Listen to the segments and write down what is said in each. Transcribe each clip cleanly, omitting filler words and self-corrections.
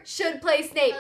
should play Snape.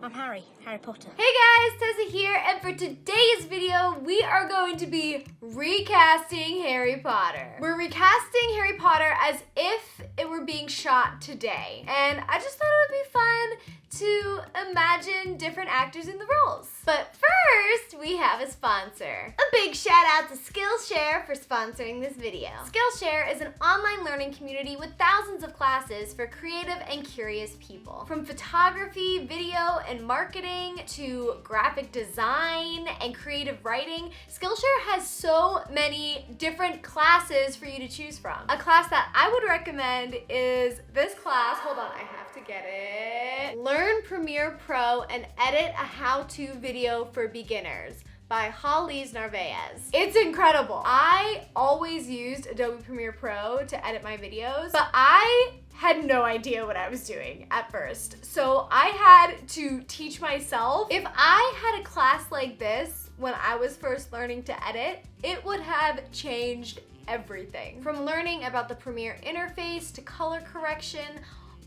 I'm Harry Potter. Hey guys, Tessa here, and for today's video, we are going to be recasting Harry Potter. We're recasting Harry Potter as if it were being shot today. And I just thought it would be fun to imagine different actors in the roles. But first, we have a sponsor. A big shout out to Skillshare for sponsoring this video. Skillshare is an online learning community with thousands of classes for creative and curious people. From photography, video, and marketing to graphic design and creative writing, Skillshare has so many different classes for you to choose from. A class that I would recommend is this class. Hold on, I have to get it. Learn Premiere Pro and edit a how-to video for beginners by Holly's Narvaez. It's incredible. I always used Adobe Premiere Pro to edit my videos, but I had no idea what I was doing at first. So I had to teach myself. If I had a class like this when I was first learning to edit, it would have changed everything. From learning about the Premiere interface to color correction,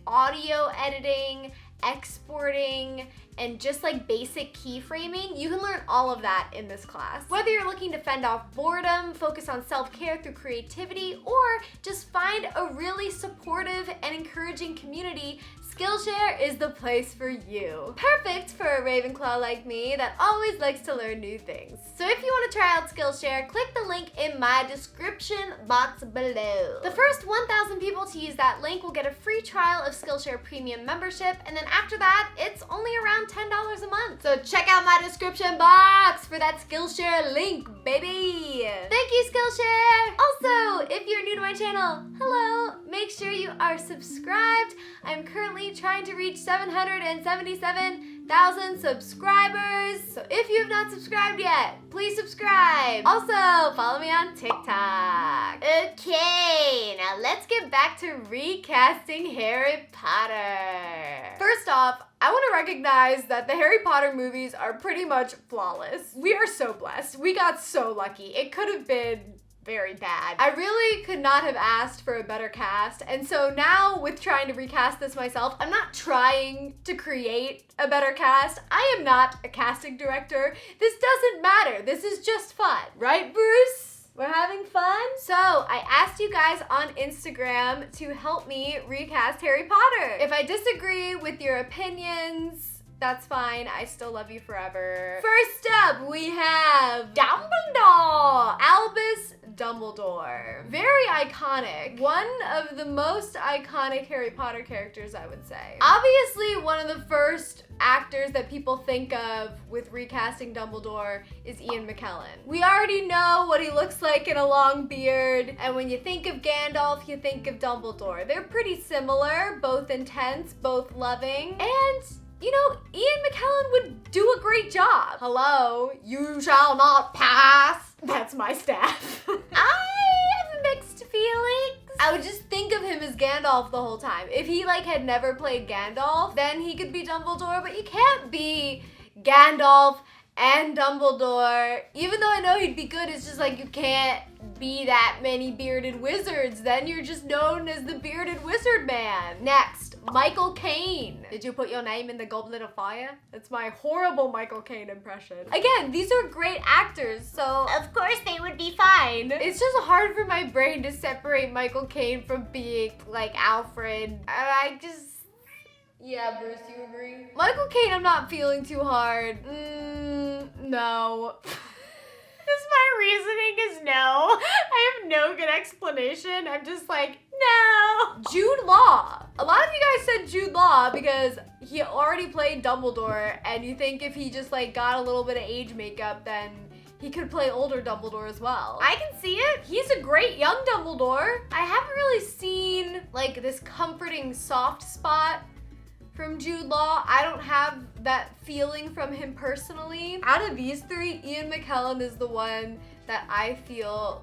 audio editing, exporting, and just like basic keyframing, you can learn all of that in this class. Whether you're looking to fend off boredom, focus on self-care through creativity, or just find a really supportive and encouraging community, Skillshare is the place for you. Perfect for a Ravenclaw like me that always likes to learn new things. So if you want to try out Skillshare, click the link in my description box below. The first 1,000 people to use that link will get a free trial of Skillshare Premium membership, and then after that, it's only around $10 a month. So check out my description box for that Skillshare link, baby. Thank you, Skillshare. Also, if you're new to my channel, hello. Make sure you are subscribed. I'm currently trying to reach 777,000 subscribers. So if you have not subscribed yet, please subscribe. Also, follow me on TikTok. Okay, now let's get back to recasting Harry Potter. First off, I want to recognize that the Harry Potter movies are pretty much flawless. We are so blessed. We got so lucky. It could have been very bad. I really could not have asked for a better cast, and so now with trying to recast this myself, I'm not trying to create a better cast. I am not a casting director. This doesn't matter. This is just fun. Right, Bruce? We're having fun? So I asked you guys on Instagram to help me recast Harry Potter. If I disagree with your opinions, that's fine. I still love you forever. First up, we have Dumbledore. Albus Dumbledore. Very iconic. One of the most iconic Harry Potter characters, I would say. Obviously, one of the first actors that people think of with recasting Dumbledore is Ian McKellen. We already know what he looks like in a long beard, and when you think of Gandalf, you think of Dumbledore. They're pretty similar, both intense, both loving, and you know, Ian McKellen would do a great job. Hello, you shall not pass. That's my staff. I have mixed feelings. I would just think of him as Gandalf the whole time. If he had never played Gandalf, then he could be Dumbledore, but you can't be Gandalf and Dumbledore. Even though I know he'd be good, it's just you can't be that many bearded wizards. Then you're just known as the bearded wizard man. Next, Michael Caine. Did you put your name in the goblet of fire? That's my horrible Michael Caine impression. Again, these are great actors, so of course they would be fine. It's just hard for my brain to separate Michael Caine from being Alfred. Yeah, Bruce, you agree? Michael Caine, I'm not feeling too hard. No. My reasoning is no. I have no good explanation. I'm just no. Jude Law. A lot of you guys said Jude Law because he already played Dumbledore, and you think if he just got a little bit of age makeup, then he could play older Dumbledore as well. I can see it. He's a great young Dumbledore. I haven't really seen this comforting soft spot from Jude Law. I don't have that feeling from him personally. Out of these three, Ian McKellen is the one that I feel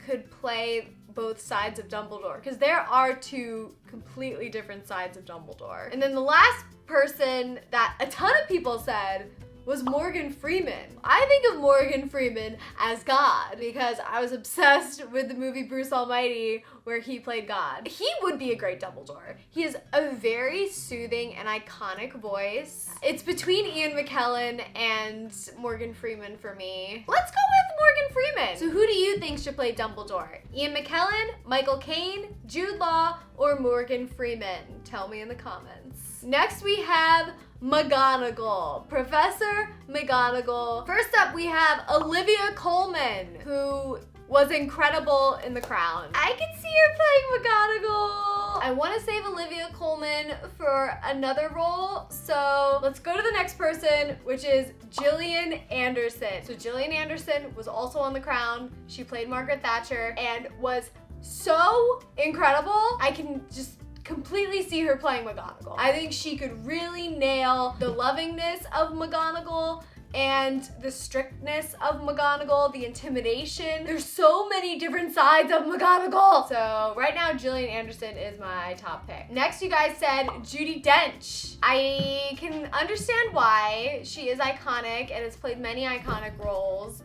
could play both sides of Dumbledore, because there are two completely different sides of Dumbledore. And then the last person that a ton of people said was Morgan Freeman. I think of Morgan Freeman as God because I was obsessed with the movie Bruce Almighty where he played God. He would be a great Dumbledore. He has a very soothing and iconic voice. It's between Ian McKellen and Morgan Freeman for me. Let's go with Morgan Freeman. So who do you think should play Dumbledore? Ian McKellen, Michael Caine, Jude Law, or Morgan Freeman? Tell me in the comments. Next we have McGonagall, Professor McGonagall. First up, we have Olivia Colman, who was incredible in The Crown. I can see her playing McGonagall. I want to save Olivia Colman for another role, so let's go to the next person, which is Gillian Anderson. So Gillian Anderson was also on The Crown. She played Margaret Thatcher and was so incredible. I can just completely see her playing McGonagall. I think she could really nail the lovingness of McGonagall and the strictness of McGonagall, the intimidation. There's so many different sides of McGonagall. So right now, Gillian Anderson is my top pick. Next, you guys said Judi Dench. I can understand why. She is iconic and has played many iconic roles.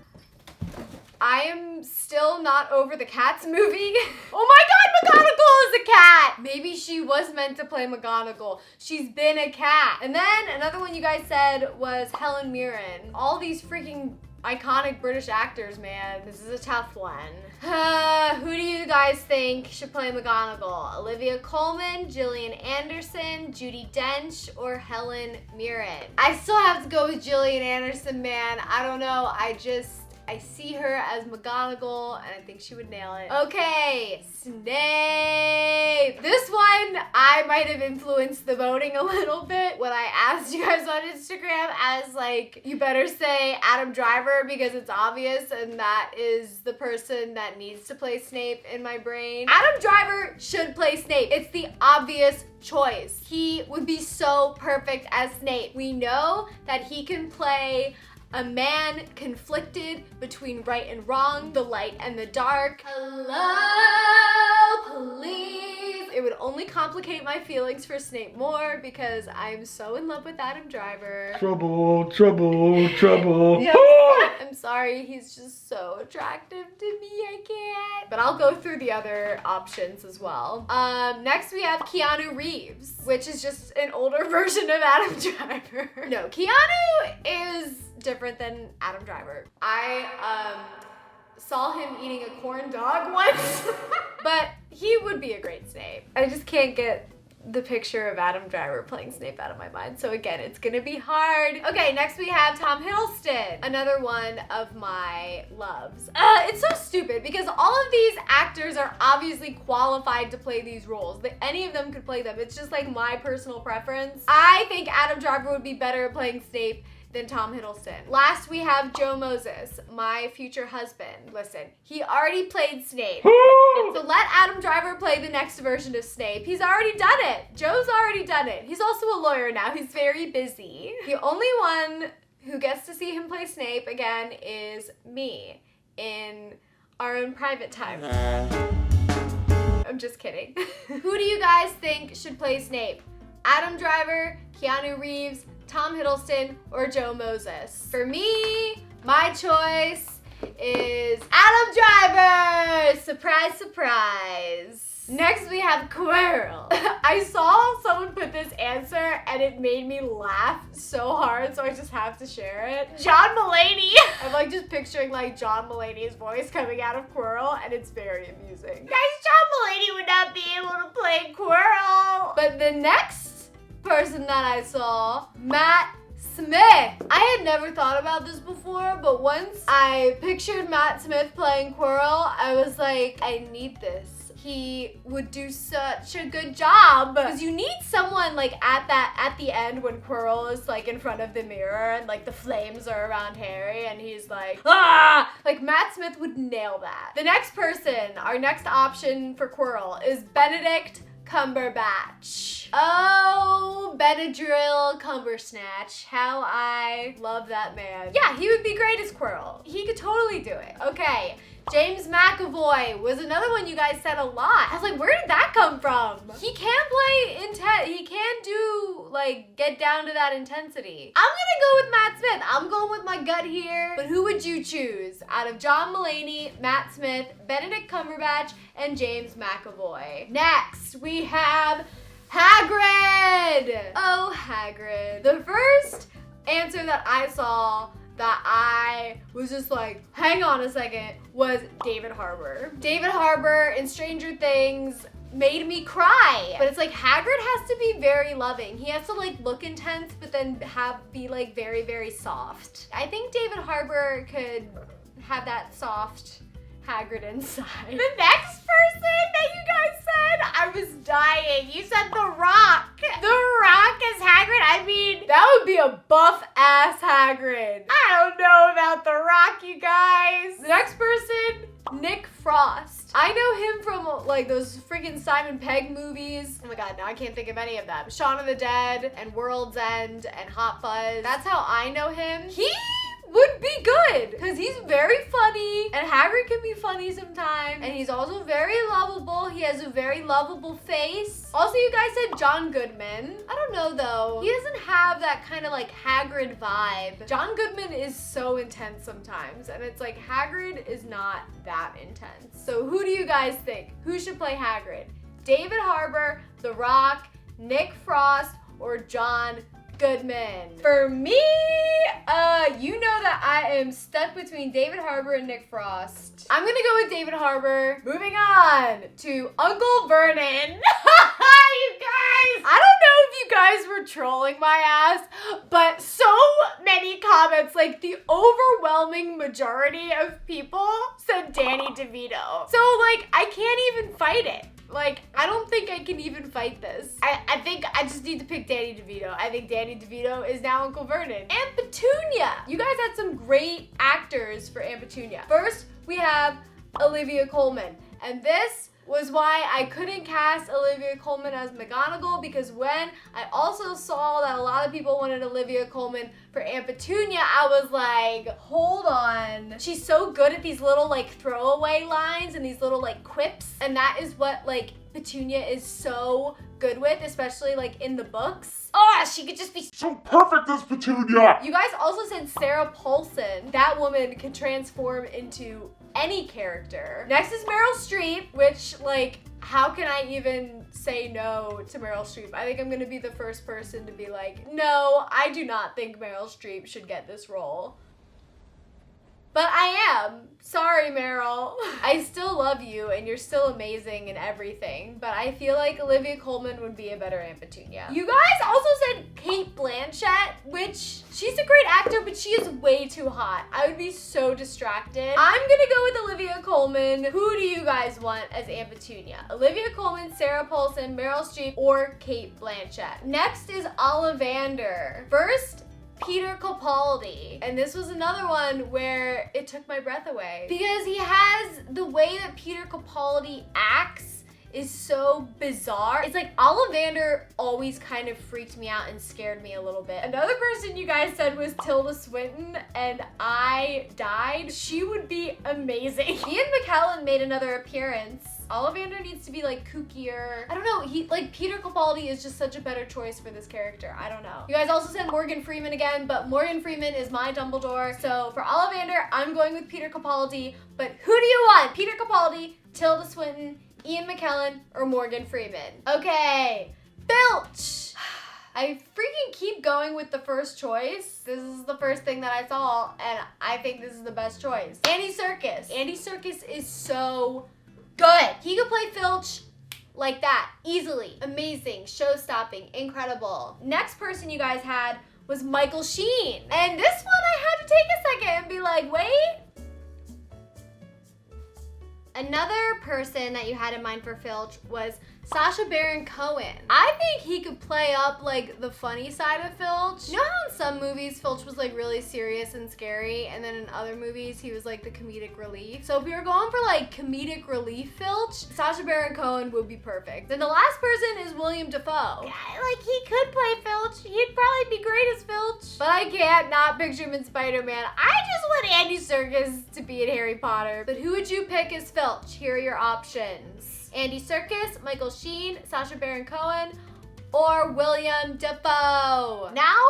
I am still not over the Cats movie. Oh my God, McGonagall is a cat. Maybe she was meant to play McGonagall. She's been a cat. And then another one you guys said was Helen Mirren. All these freaking iconic British actors, man. This is a tough one. Who do you guys think should play McGonagall? Olivia Colman, Gillian Anderson, Judi Dench, or Helen Mirren? I still have to go with Gillian Anderson, man. I don't know. I see her as McGonagall, and I think she would nail it. Okay, Snape. This one, I might have influenced the voting a little bit when I asked you guys on Instagram as like, you better say Adam Driver because it's obvious, and that is the person that needs to play Snape in my brain. Adam Driver should play Snape. It's the obvious choice. He would be so perfect as Snape. We know that he can play a man conflicted between right and wrong, the light and the dark. Hello, police. It would only complicate my feelings for Snape more because I'm so in love with Adam Driver. Trouble, trouble, trouble. Yes. I'm sorry, he's just so attractive to me, I can't. But I'll go through the other options as well. Next we have Keanu Reeves, which is just an older version of Adam Driver. No, Keanu is different than Adam Driver. I saw him eating a corn dog once, but he would be a great Snape. I just can't get the picture of Adam Driver playing Snape out of my mind. So again, it's gonna be hard. Okay, next we have Tom Hiddleston, another one of my loves. It's so stupid because all of these actors are obviously qualified to play these roles. Any of them could play them. It's just like my personal preference. I think Adam Driver would be better at playing Snape than Tom Hiddleston. Last, we have Joe Moses, my future husband. Listen, he already played Snape. So let Adam Driver play the next version of Snape. He's already done it. Joe's already done it. He's also a lawyer now. He's very busy. The only one who gets to see him play Snape again is me in our own private time. I'm just kidding. Who do you guys think should play Snape? Adam Driver, Keanu Reeves, Tom Hiddleston, or Joe Moses? For me, my choice is Adam Driver! Surprise, surprise. Next we have Quirrell. I saw someone put this answer and it made me laugh so hard, so I just have to share it. John Mulaney. I'm like just picturing like John Mulaney's voice coming out of Quirrell, and it's very amusing. Guys, John Mulaney would not be able to play Quirrell. But the next person that I saw, Matt Smith. I had never thought about this before, but once I pictured Matt Smith playing Quirrell, I was like, I need this. He would do such a good job. Because you need someone like at the end when Quirrell is like in front of the mirror and like the flames are around Harry and he's like, ah! Like Matt Smith would nail that. The next person, our next option for Quirrell is Benedict Cumberbatch. Oh, Benadryl Cumbersnatch. How I love that man. Yeah, he would be great as Quirrell. He could totally do it. Okay, James McAvoy was another one you guys said a lot. I was like, where did that come from? He can play intense. He can do, like, get down to that intensity. I'm gonna go with Matt Smith. I'm going with my gut here. But who would you choose out of John Mulaney, Matt Smith, Benedict Cumberbatch, and James McAvoy? Next, we have Hagrid. Oh, Hagrid. The first answer that I saw that I was just like, hang on a second, was David Harbour. David Harbour in Stranger Things made me cry. But it's like Hagrid has to be very loving. He has to like look intense, but then be like very, very soft. I think David Harbour could have that soft Hagrid inside. The next person that you guys said, I was dying. You said The Rock. The Rock as Hagrid? I mean, that would be a buff ass Hagrid. I don't know about The Rock, you guys. The next person, Nick Frost. I know him from like those freaking Simon Pegg movies. Oh my god, now I can't think of any of them. Shaun of the Dead and World's End and Hot Fuzz. That's how I know him. He would be good because he's very funny and Hagrid can be funny sometimes, and he's also very lovable. He has a very lovable face. Also, you guys said John Goodman. I don't know though. He doesn't have that kind of like Hagrid vibe. John Goodman is so intense sometimes, and it's like Hagrid is not that intense. So who do you guys think? Who should play Hagrid? David Harbour, The Rock, Nick Frost, or John Goodman? For me, you know that I am stuck between David Harbour and Nick Frost. I'm gonna go with David Harbour. Moving on to Uncle Vernon. You guys, I don't know if you guys were trolling my ass, but so many comments, like the overwhelming majority of people said Danny DeVito. So like, I can't even fight it. Like, I don't think I can even fight this. I think I just need to pick Danny DeVito. I think Danny DeVito is now Uncle Vernon. And Petunia. You guys had some great actors for Aunt Petunia. First, we have Olivia Colman. And this was why I couldn't cast Olivia Colman as McGonagall, because when I also saw that a lot of people wanted Olivia Colman for Aunt Petunia, I was like, hold on. She's so good at these little like throwaway lines and these little like quips, and that is what like Petunia is so good with, especially like in the books. Oh, she could just be So perfect as Petunia! You guys also said Sarah Paulson. That woman can transform into any character. Next is Meryl Streep, which like, how can I even say no to Meryl Streep? I think I'm gonna be the first person to be like, no, I do not think Meryl Streep should get this role. But I am. Sorry, Meryl. I still love you and you're still amazing and everything, but I feel like Olivia Colman would be a better Aunt Petunia. You guys also said Cate Blanchett, which she's a great actor, but she is way too hot. I would be so distracted. I'm gonna go with Olivia Colman. Who do you guys want as Aunt Petunia? Olivia Colman, Sarah Paulson, Meryl Streep, or Cate Blanchett? Next is Ollivander. First, Peter Capaldi. And this was another one where it took my breath away because he has the way that Peter Capaldi acts is so bizarre. It's like Ollivander always kind of freaked me out and scared me a little bit. Another person you guys said was Tilda Swinton, and I died. She would be amazing. Ian McKellen made another appearance. Ollivander needs to be like kookier. I don't know, Peter Capaldi is just such a better choice for this character. I don't know. You guys also said Morgan Freeman again, but Morgan Freeman is my Dumbledore. So for Ollivander, I'm going with Peter Capaldi. But who do you want? Peter Capaldi, Tilda Swinton, Ian McKellen, or Morgan Freeman? Okay, Filch. I freaking keep going with the first choice. This is the first thing that I saw, and I think this is the best choice. Andy Serkis. Andy Serkis is so good. He could play Filch like that, easily. Amazing, show-stopping, incredible. Next person you guys had was Michael Sheen. And this one I had to take a second and be like, wait. Another person that you had in mind for Filch was Sacha Baron Cohen. I think he could play up like the funny side of Filch. You know how in some movies Filch was like really serious and scary, and then in other movies he was like the comedic relief? So if we were going for like comedic relief Filch, Sacha Baron Cohen would be perfect. Then the last person is William Dafoe. Yeah, like he could play Filch. He'd probably be great as Filch. But I can't not picture him in Spider-Man. I just want Andy Serkis to be in Harry Potter. But who would you pick as Filch? Here are your options. Andy Serkis, Michael Sheen, Sacha Baron Cohen, or William Dafoe. Now,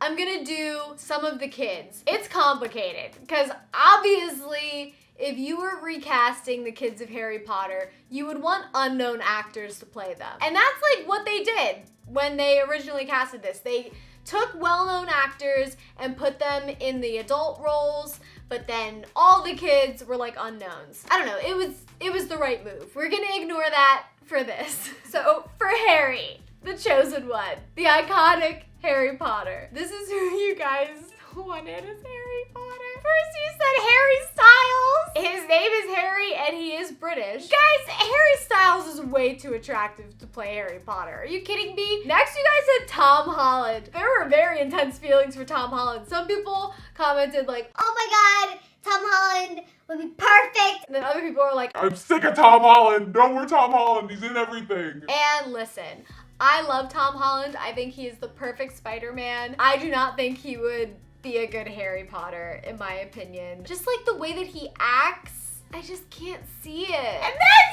I'm gonna do some of the kids. It's complicated, because obviously, if you were recasting the kids of Harry Potter, you would want unknown actors to play them. And that's like what they did when they originally casted this. They took well-known actors and put them in the adult roles, but then all the kids were like unknowns. I don't know, it was the right move. We're gonna ignore that for this. So for Harry, the chosen one, the iconic Harry Potter. This is who you guys wanted as Harry Potter. First you said Harry Styles. His name is Harry and he is British. Guys, Harry Styles is way too attractive to play Harry Potter. Are you kidding me? Next you guys said Tom Holland. There were very intense feelings for Tom Holland. Some people commented like, Oh my god, Tom Holland would be perfect. and then other people were like, I'm sick of Tom Holland. No more Tom Holland. He's in everything. and listen, I love Tom Holland. I think he is the perfect Spider-Man. I do not think he would be a good Harry Potter, in my opinion. Just like the way that he acts, I just can't see it. And then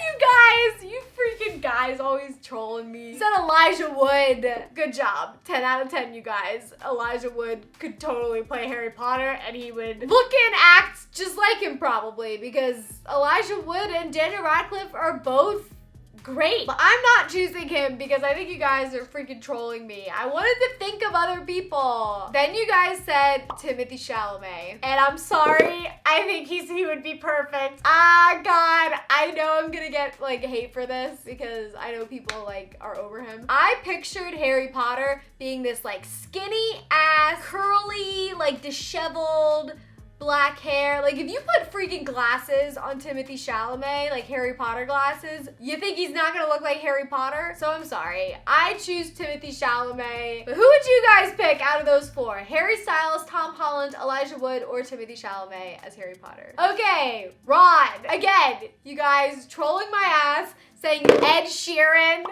you freaking guys always trolling me. You said Elijah Wood. Good job. 10 out of 10, you guys. Elijah Wood could totally play Harry Potter and he would look and act just like him probably, because Elijah Wood and Daniel Radcliffe are both great. But I'm not choosing him because I think you guys are freaking trolling me. I wanted to think of other people. Then you guys said Timothée Chalamet. And I'm sorry, I think he would be perfect. Ah, God, I know I'm gonna get like hate for this because I know people like are over him. I pictured Harry Potter being this like skinny ass, curly, like disheveled, black hair. Like if you put freaking glasses on Timothée Chalamet, like Harry Potter glasses, you think he's not gonna look like Harry Potter? So I'm sorry. I choose Timothée Chalamet. But who would you guys pick out of those four? Harry Styles, Tom Holland, Elijah Wood, or Timothée Chalamet as Harry Potter? Okay, Ron. Again, you guys trolling my ass, saying Ed Sheeran.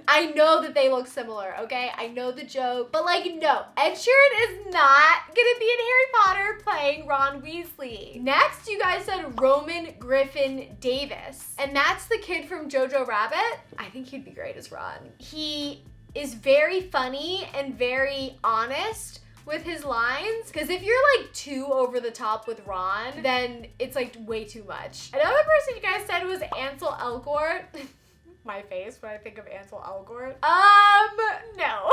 I know that they look similar, okay? I know the joke, but like, no. Ed Sheeran is not gonna be in Harry Potter playing Ron Weasley. Next, you guys said Roman Griffin Davis, and that's the kid from Jojo Rabbit. I think he'd be great as Ron. He is very funny and very honest with his lines, because if you're like too over the top with Ron, then it's like way too much. Another person you guys said was Ansel Elgort. My face when I think of Ansel Elgort. No.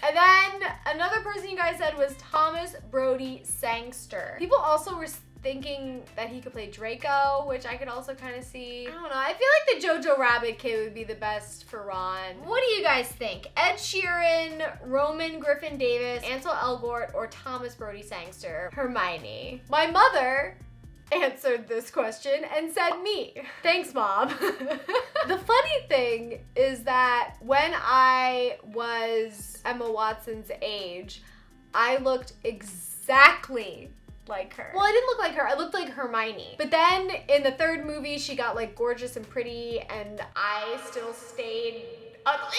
And then another person you guys said was Thomas Brody Sangster. People also were thinking that he could play Draco, which I could also kind of see. I don't know. I feel like the Jojo Rabbit kid would be the best for Ron. What do you guys think? Ed Sheeran, Roman Griffin Davis, Ansel Elgort, or Thomas Brody Sangster? Hermione. My mother answered this question and said me. Thanks, Mom. The funny thing is that when I was Emma Watson's age, I looked exactly like her. Well, I didn't look like her, I looked like Hermione. But then in the third movie, she got like gorgeous and pretty, and I still stayed ugly.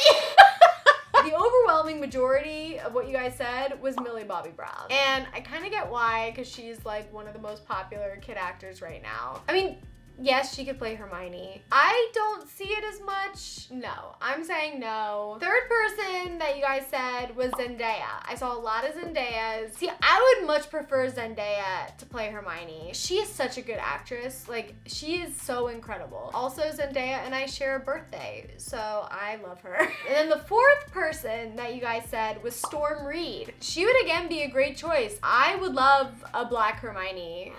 The overwhelming majority of what you guys said was Millie Bobby Brown. And I kind of get why, because she's like one of the most popular kid actors right now. I mean, yes, she could play Hermione. I don't see it as much. No, I'm saying no. Third person that you guys said was Zendaya. I saw a lot of Zendayas. See, I would much prefer Zendaya to play Hermione. She is such a good actress. Like, she is so incredible. Also, Zendaya and I share a birthday, so I love her. And then the fourth person that you guys said was Storm Reed. She would again be a great choice. I would love a black Hermione.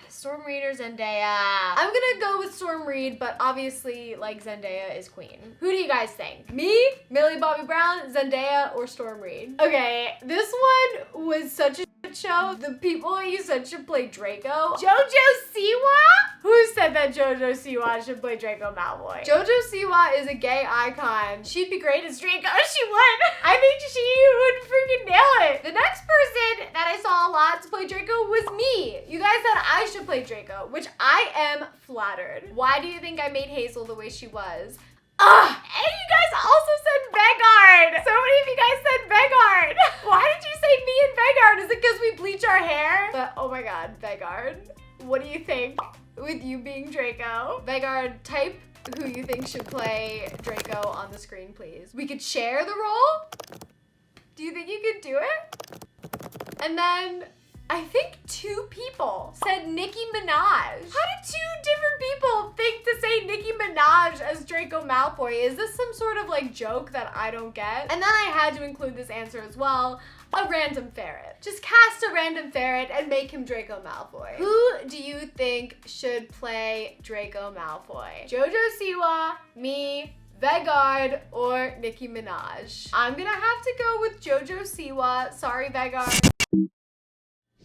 Storm Reed or Zendaya? I'm gonna go with Storm Reed, but obviously, like, Zendaya is queen. Who do you guys think? Me, Millie Bobby Brown, Zendaya, or Storm Reed? Okay, this one was such a Muppet Show, the people that you said should play Draco. JoJo Siwa? Who said that JoJo Siwa should play Draco Malfoy? JoJo Siwa is a gay icon. She'd be great as Draco. She would. I think she would freaking nail it. The next person that I saw a lot to play Draco was me. You guys said I should play Draco, which I am flattered. Why do you think I made Hazel the way she was? Ugh! And you guys also said Vegard! So many of you guys said Vegard! Why did you say me and Vegard? Is it because we bleach our hair? But oh my god, Vegard. What do you think with you being Draco? Vegard, type who you think should play Draco on the screen, please. We could share the role? Do you think you could do it? And then I think 2 people said Nicki Minaj. How did 2 different people think to say Nicki Minaj as Draco Malfoy? Is this some sort of like joke that I don't get? And then I had to include this answer as well. A random ferret. Just cast a random ferret and make him Draco Malfoy. Who do you think should play Draco Malfoy? JoJo Siwa, me, Vegard, or Nicki Minaj? I'm gonna have to go with JoJo Siwa. Sorry, Vegard.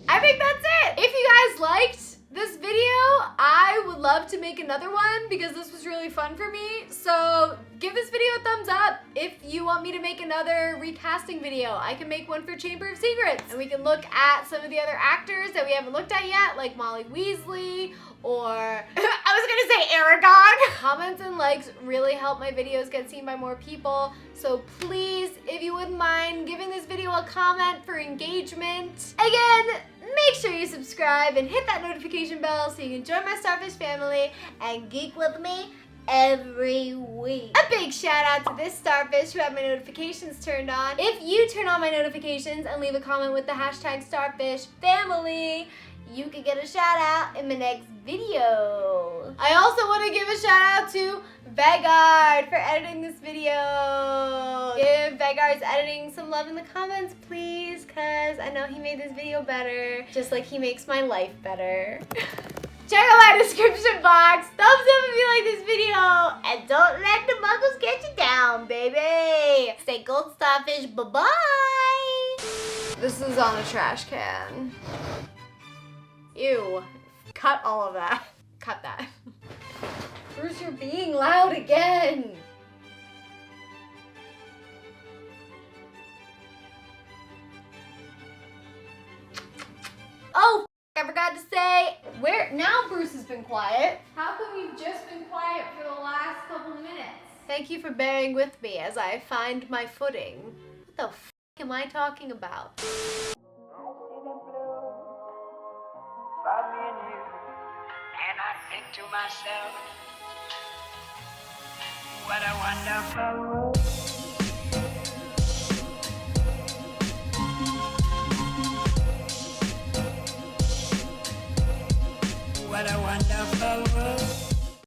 I think that's it. If you guys liked this video, I would love to make another one because this was really fun for me. So give this video a thumbs up. If you want me to make another recasting video, I can make one for Chamber of Secrets. And we can look at some of the other actors that we haven't looked at yet, like Molly Weasley or I was gonna say Aragog. Comments and likes really help my videos get seen by more people. So please, if you wouldn't mind giving this video a comment for engagement. Again, make sure you subscribe and hit that notification bell so you can join my Starfish family and geek with me every week. A big shout out to this Starfish who had my notifications turned on. If you turn on my notifications and leave a comment with the hashtag Starfish family, you could get a shout out in my next video. I also want to give a shout out to Vegard for editing this video. Give Vegard's editing some love in the comments, please, because I know he made this video better, just like he makes my life better. Check out my description box. Thumbs up if you like this video. And don't let the muggles get you down, baby. Stay gold, Starfish. Bye-bye. This is on a trash can. Ew. Cut all of that. Cut that. Bruce, you're being loud again. Oh, I forgot to say, where now Bruce has been quiet. How come you've just been quiet for the last couple of minutes? Thank you for bearing with me as I find my footing. What the f am I talking about? And I think to myself, what a wonderful world.